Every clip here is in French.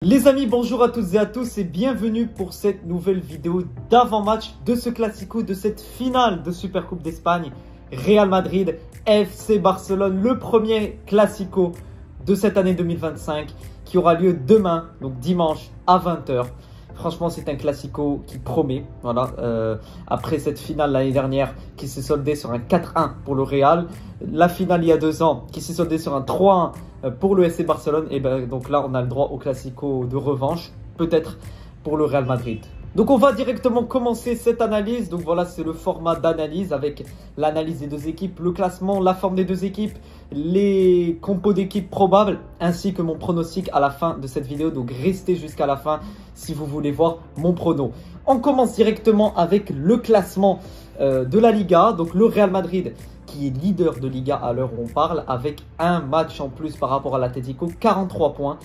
Les amis, bonjour à toutes et à tous et bienvenue pour cette nouvelle vidéo d'avant-match de ce classico, de cette finale de Supercoupe d'Espagne. Real Madrid, FC Barcelone, le premier classico de cette année 2025 qui aura lieu demain, donc dimanche à 20 h. Franchement, c'est un classico qui promet. Voilà, après cette finale l'année dernière qui s'est soldée sur un 4-1 pour le Real, la finale il y a 2 ans qui s'est soldée sur un 3-1 pour le FC Barcelone, et ben donc là on a le droit au classico de revanche, peut-être pour le Real Madrid. Donc on va directement commencer cette analyse. Donc voilà, c'est le format d'analyse avec l'analyse des deux équipes, le classement, la forme des deux équipes, les compos d'équipes probables, ainsi que mon pronostic à la fin de cette vidéo. Donc restez jusqu'à la fin si vous voulez voir mon prono. On commence directement avec le classement de la Liga. Donc le Real Madrid qui est leader de Liga à l'heure où on parle, avec un match en plus par rapport à l'Atlético, 43 points.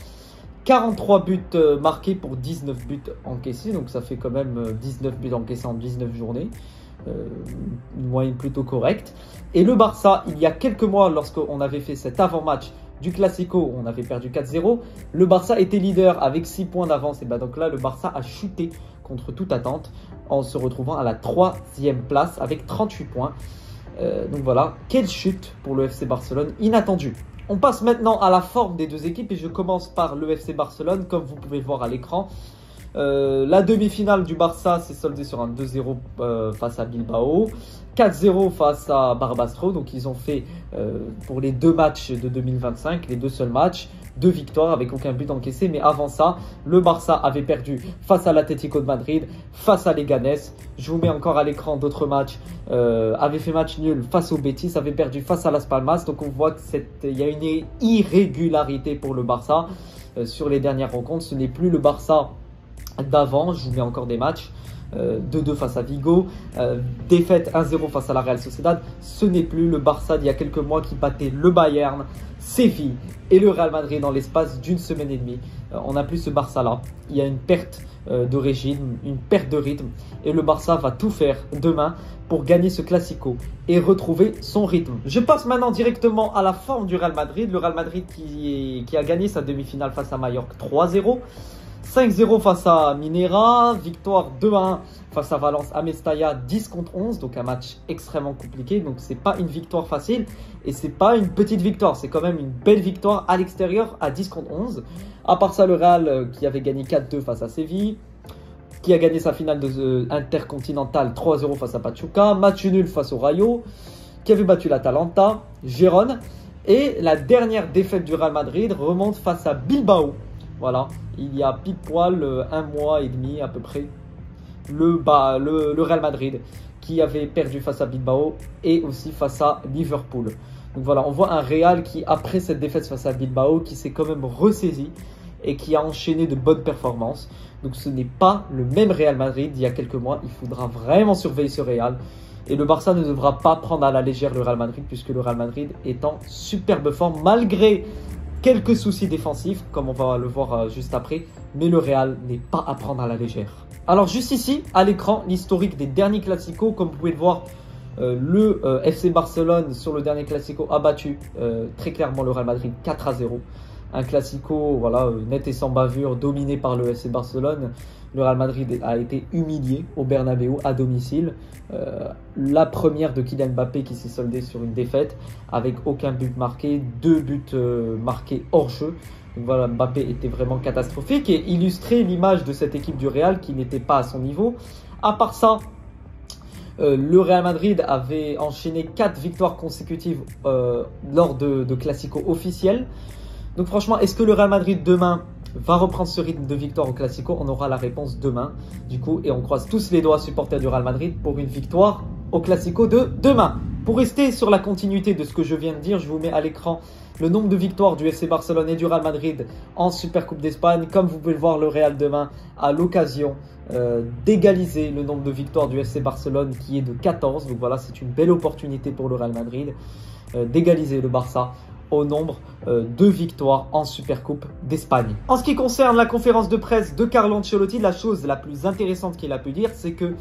43 buts marqués pour 19 buts encaissés, donc ça fait quand même 19 buts encaissés en 19 journées, une moyenne plutôt correcte. Et le Barça, il y a quelques mois, lorsqu'on avait fait cet avant-match du Classico, on avait perdu 4-0, le Barça était leader avec 6 points d'avance, et ben donc là le Barça a chuté contre toute attente en se retrouvant à la 3e place avec 38 points. Donc voilà, quelle chute pour le FC Barcelone, inattendue. On passe maintenant à la forme des deux équipes et je commence par le FC Barcelone, comme vous pouvez le voir à l'écran. La demi-finale du Barça s'est soldée sur un 2-0 face à Bilbao, 4-0 face à Barbastro. Donc ils ont fait pour les deux matchs de 2025, les deux seuls matchs, 2 victoires avec aucun but encaissé. Mais avant ça, le Barça avait perdu face à l'Atlético de Madrid, face à Leganés. Je vous mets encore à l'écran d'autres matchs. Avait fait match nul face au Betis, avait perdu face à Las Palmas. Donc on voit qu'il y a une irrégularité pour le Barça sur les dernières rencontres. Ce n'est plus le Barça d'avant. Je vous mets encore des matchs. 2-2 face à Vigo, défaite 1-0 face à la Real Sociedad. Ce n'est plus le Barça d'il y a quelques mois qui battait le Bayern, Séville et le Real Madrid dans l'espace d'une semaine et demie. On n'a plus ce Barça là. Il y a une perte de régime, une perte de rythme, et le Barça va tout faire demain pour gagner ce Classico et retrouver son rythme. Je passe maintenant directement à la forme du Real Madrid. Le Real Madrid qui a gagné sa demi-finale face à Mallorca 3-0. 5-0 face à Minera, victoire 2-1 face à Valence à Mestalla, 10-11, donc un match extrêmement compliqué. Donc c'est pas une victoire facile et c'est pas une petite victoire, c'est quand même une belle victoire à l'extérieur à 10-11. À part ça, le Real qui avait gagné 4-2 face à Séville, qui a gagné sa finale de intercontinentale 3-0 face à Pachuca, match nul face au Rayo, qui avait battu l'Atalanta, Gérone, et la dernière défaite du Real Madrid remonte face à Bilbao. Voilà, il y a pile poil 1 mois et demi à peu près, le Real Madrid qui avait perdu face à Bilbao et aussi face à Liverpool. Donc voilà, on voit un Real qui, après cette défaite face à Bilbao, qui s'est quand même ressaisi et qui a enchaîné de bonnes performances. Donc ce n'est pas le même Real Madrid d'il y a quelques mois. Il faudra vraiment surveiller ce Real. Et le Barça ne devra pas prendre à la légère le Real Madrid, puisque le Real Madrid est en superbe forme malgré quelques soucis défensifs, comme on va le voir juste après, mais le Real n'est pas à prendre à la légère. Alors juste ici, à l'écran, l'historique des derniers Classicos. Comme vous pouvez le voir, le FC Barcelone sur le dernier Classico a battu très clairement le Real Madrid 4-0. Un Classico voilà, net et sans bavure, dominé par le FC Barcelone. Le Real Madrid a été humilié au Bernabéu à domicile. La première de Kylian Mbappé qui s'est soldée sur une défaite avec aucun but marqué, 2 buts marqués hors jeu. Donc voilà, Mbappé était vraiment catastrophique et illustrait l'image de cette équipe du Real qui n'était pas à son niveau. À part ça, le Real Madrid avait enchaîné 4 victoires consécutives lors de Classico officiels. Donc franchement, est-ce que le Real Madrid demain va reprendre ce rythme de victoire au Classico? On aura la réponse demain, du coup, et on croise tous les doigts, supporters du Real Madrid, pour une victoire au Classico de demain. Pour rester sur la continuité de ce que je viens de dire, je vous mets à l'écran le nombre de victoires du FC Barcelone et du Real Madrid en Supercoupe d'Espagne. Comme vous pouvez le voir, le Real demain a l'occasion d'égaliser le nombre de victoires du FC Barcelone qui est de 14. Donc voilà, c'est une belle opportunité pour le Real Madrid d'égaliser le Barça au nombre de victoires en Supercoupe d'Espagne. En ce qui concerne la conférence de presse de Carlo Ancelotti, la chose la plus intéressante qu'il a pu dire, c'est que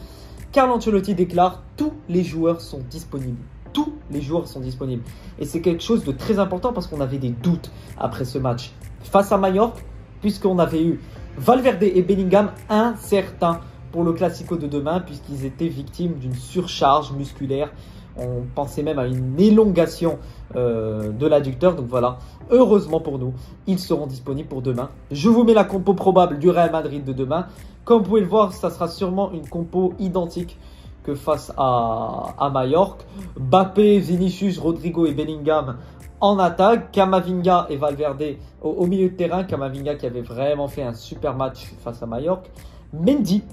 Carlo Ancelotti déclare « Tous les joueurs sont disponibles ». Tous les joueurs sont disponibles. Et c'est quelque chose de très important parce qu'on avait des doutes après ce match. Face à Mallorca, puisqu'on avait eu Valverde et Bellingham incertains pour le Classico de demain, puisqu'ils étaient victimes d'une surcharge musculaire. On pensait même à une élongation de l'adducteur. Donc voilà, heureusement pour nous, ils seront disponibles pour demain. Je vous mets la compo probable du Real Madrid de demain. Comme vous pouvez le voir, ça sera sûrement une compo identique que face à Majorque. Mbappé, Vinicius, Rodrigo et Bellingham en attaque. Camavinga et Valverde au milieu de terrain. Camavinga qui avait vraiment fait un super match face à Majorque. Mendy.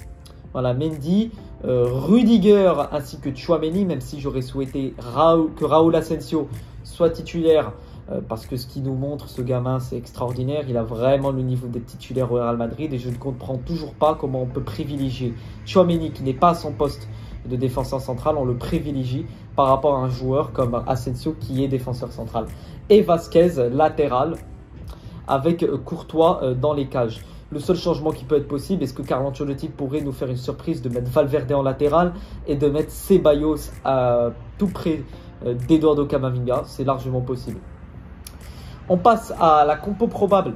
Voilà, Mendy, Rudiger ainsi que Tchouaméni, même si j'aurais souhaité que Raúl Asensio soit titulaire, parce que ce qu'il nous montre, ce gamin, c'est extraordinaire. Il a vraiment le niveau d'être titulaire au Real Madrid et je ne comprends toujours pas comment on peut privilégier Tchouaméni qui n'est pas à son poste de défenseur central, on le privilégie par rapport à un joueur comme Asensio qui est défenseur central. Et Vasquez, latéral, avec Courtois dans les cages. Le seul changement qui peut être possible, est-ce que Carlo Ancelotti pourrait nous faire une surprise de mettre Valverde en latéral et de mettre Ceballos tout près d'Eduardo Camavinga? C'est largement possible. On passe à la compo probable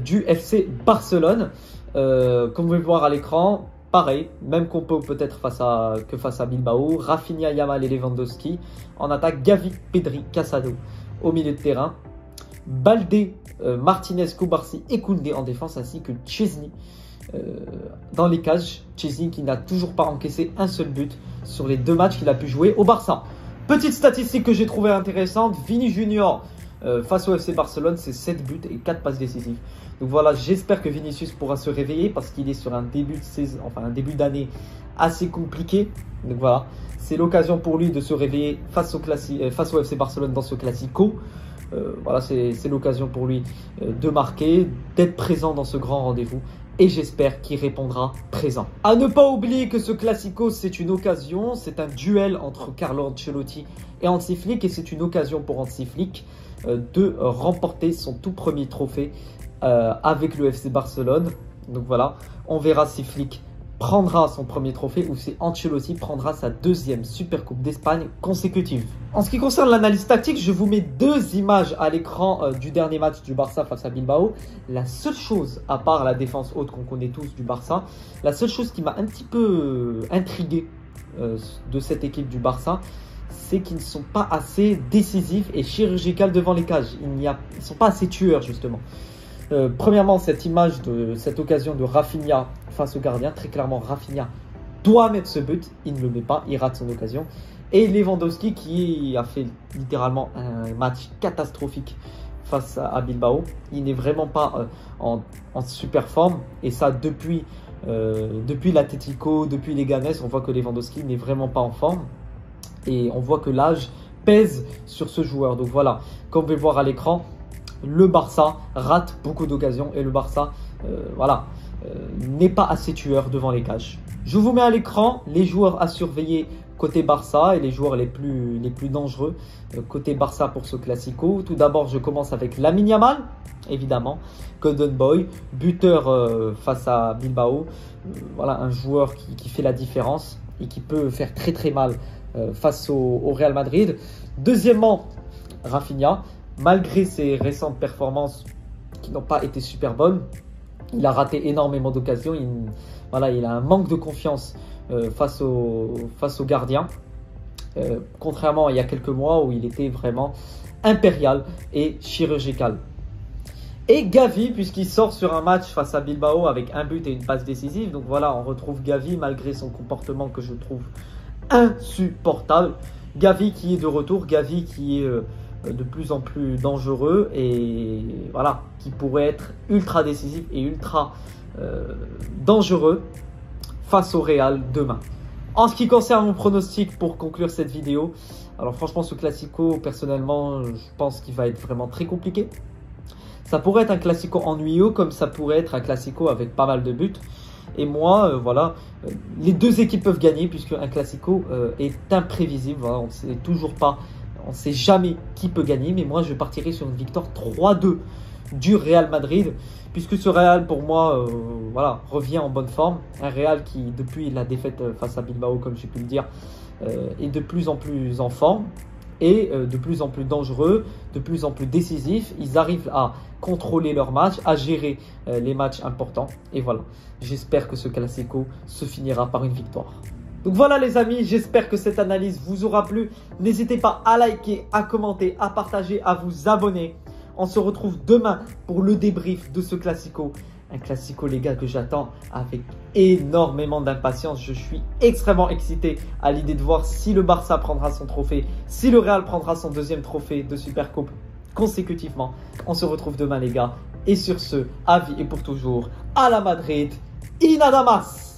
du FC Barcelone. Comme vous pouvez le voir à l'écran, pareil, même compo peut-être face à Bilbao. Rafinha, Yamal et Lewandowski. En attaque, Gavi, Pedri, Casado. Au milieu de terrain, Baldé, Martinez, Cubarsí et Koundé en défense, ainsi que Chesney dans les cages. Chesney qui n'a toujours pas encaissé un seul but sur les 2 matchs qu'il a pu jouer au Barça. Petite statistique que j'ai trouvée intéressante, Vini Junior face au FC Barcelone, c'est 7 buts et 4 passes décisives. Donc voilà, j'espère que Vinicius pourra se réveiller parce qu'il est sur un début de saison, enfin un début d'année assez compliqué. Donc voilà, c'est l'occasion pour lui de se réveiller face au FC Barcelone dans ce Classico. Voilà, c'est l'occasion pour lui de marquer, d'être présent dans ce grand rendez-vous. Et j'espère qu'il répondra présent. À ne pas oublier que ce Classico, c'est une occasion, c'est un duel entre Carlo Ancelotti et Hansi Flick. Et c'est une occasion pour Hansi Flick de remporter son tout premier trophée avec le FC Barcelone. Donc voilà, on verra si Flick prendra son premier trophée ou si Ancelotti prendra sa 2e Supercoupe d'Espagne consécutive. En ce qui concerne l'analyse tactique, je vous mets 2 images à l'écran du dernier match du Barça face à Bilbao. La seule chose, à part la défense haute qu'on connaît tous du Barça, la seule chose qui m'a un petit peu intrigué de cette équipe du Barça, c'est qu'ils ne sont pas assez décisifs et chirurgicaux devant les cages. Ils ne sont pas assez tueurs justement. Premièrement, cette image de cette occasion de Rafinha face au gardien, très clairement Rafinha doit mettre ce but, il ne le met pas, il rate son occasion. Et Lewandowski qui a fait littéralement un match catastrophique face à Bilbao, il n'est vraiment pas en super forme et ça depuis l'Atlético, depuis les Ganes, on voit que Lewandowski n'est vraiment pas en forme et on voit que l'âge pèse sur ce joueur. Donc voilà, comme vous pouvez le voir à l'écran, le Barça rate beaucoup d'occasions et le Barça n'est pas assez tueur devant les cages. Je vous mets à l'écran les joueurs à surveiller côté Barça et les joueurs les plus dangereux côté Barça pour ce Classico. Tout d'abord, je commence avec Lamine Yamal, évidemment, Golden Boy, buteur face à Bilbao. Voilà, un joueur qui fait la différence et qui peut faire très très mal face au Real Madrid. Deuxièmement, Rafinha. Malgré ses récentes performances qui n'ont pas été super bonnes, il a raté énormément d'occasions. Il a un manque de confiance face au gardien. Contrairement à il y a quelques mois où il était vraiment impérial et chirurgical. Et Gavi, puisqu'il sort sur un match face à Bilbao avec un but et une passe décisive. Donc voilà, on retrouve Gavi malgré son comportement que je trouve insupportable. Gavi qui est de retour, Gavi qui est de plus en plus dangereux et voilà, qui pourrait être ultra décisif et ultra dangereux face au Real demain. En ce qui concerne mon pronostic pour conclure cette vidéo, alors franchement ce Classico, personnellement, je pense qu'il va être vraiment très compliqué. Ça pourrait être un Classico ennuyeux comme ça pourrait être un Classico avec pas mal de buts. Et moi, les 2 équipes peuvent gagner puisque un Classico est imprévisible. Voilà, on ne sait toujours pas. On ne sait jamais qui peut gagner, mais moi je partirai sur une victoire 3-2 du Real Madrid, puisque ce Real pour moi revient en bonne forme. Un Real qui, depuis la défaite face à Bilbao, comme j'ai pu le dire, est de plus en plus en forme. et de plus en plus dangereux, de plus en plus décisifs. Ils arrivent à contrôler leurs matchs, à gérer les matchs importants. Et voilà, j'espère que ce Classico se finira par une victoire. Donc voilà les amis, j'espère que cette analyse vous aura plu. N'hésitez pas à liker, à commenter, à partager, à vous abonner. On se retrouve demain pour le débrief de ce Classico. Un Classico les gars que j'attends avec énormément d'impatience. Je suis extrêmement excité à l'idée de voir si le Barça prendra son trophée, si le Real prendra son deuxième trophée de Supercoupe consécutivement. On se retrouve demain les gars. Et sur ce, à vie et pour toujours, à la Madrid, in adamas!